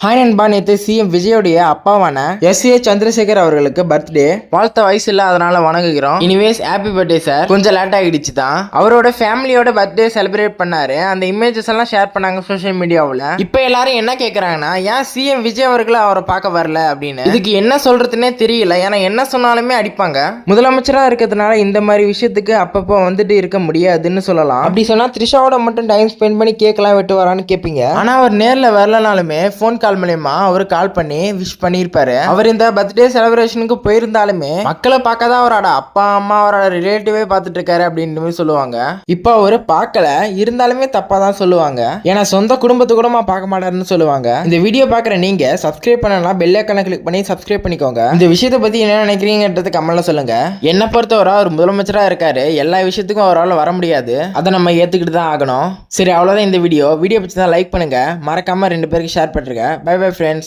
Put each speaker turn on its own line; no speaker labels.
Hi நண்பா, நேற்று CM விஜயோடைய அப்பாவான S A Chandrasekhar அவர்களுக்கு பர்த்டே. வாழ்த்த வயசு இல்லை, அதனால வணங்குகிறோம். இனிவேஸ் ஹாப்பி பர்த்டே சார். கொஞ்சம் லேட் ஆகிடுச்சு தான். அவரோட ஃபேமிலியோட பர்த்டே செலிப்ரேட் பண்ணாரு. அந்த இமேஜஸ் எல்லாம் ஷேர் பண்ணாங்க சோஷியல் மீடியாவில். இப்போ எல்லாரும் என்ன கேட்குறாங்கன்னா, ஏன் சிஎம் விஜய் அவர்கள் அவரை பார்க்க வரல அப்படின்னு. இதுக்கு என்ன சொல்றதுன்னே தெரியல. ஏன்னா என்ன சொன்னாலுமே அடிப்பாங்க. முதலமைச்சராக இருக்கிறதுனால இந்த மாதிரி விஷயத்துக்கு அப்பப்போ வந்துட்டு இருக்க முடியாதுன்னு சொல்லலாம். அப்படி சொன்னா த்ரிஷாவோட மட்டும் டைம் ஸ்பெண்ட் பண்ணி கேட்கலாம் வெட்டு வரான்னு கேட்பீங்க. ஆனா அவர் நேரில் வரலனாலுமே ஃபோன் கால் மூலமா அவர் கால் பண்ணி விஷ் பண்ணியிருப்பாரு. அவர் இந்த பர்த்டே செலிப்ரேஷனுக்கு போயிருந்தாலுமே மக்களை பார்க்க தான் அவரோட அப்பா அம்மா அவரோட ரிலேட்டிவே பார்த்துட்டு இருக்காரு அப்படின்னு சொல்லுவாங்க. இப்போ அவரு பார்க்கல, இருந்தாலுமே தப்பா தான் சொல்லுவாங்க. ஏன்னா சொந்த குடும்பத்து கூடமா பார்க்க மாட்டாருன்னு சொல்லுவாங்க. இந்த வீடியோ பார்க்குற நீங்க சப்ஸ்கிரைப் பண்ணலாம், பெல் ஐகானை கிளிக் பண்ணி சப்ஸ்கிரைப் பண்ணிக்கோங்க. இந்த விஷயத்தை பத்தி என்ன நினைக்கிறீங்கன்றது கமெண்ட்ல சொல்லுங்க. என்ன பொறுத்தவரை அவர் முதலமைச்சரா இருக்காரு, எல்லா விஷயத்துக்கும் அவரால் வர முடியாது. அதை நம்ம ஏத்துக்கிட்டு தான் ஆகணும். சரி, அவ்வளவுதான் இந்த வீடியோ பிடிச்சதா லைக் பண்ணுங்க, மறக்காம 2 பேருக்கு ஷேர் பண்ணுங்க. Bye bye friends.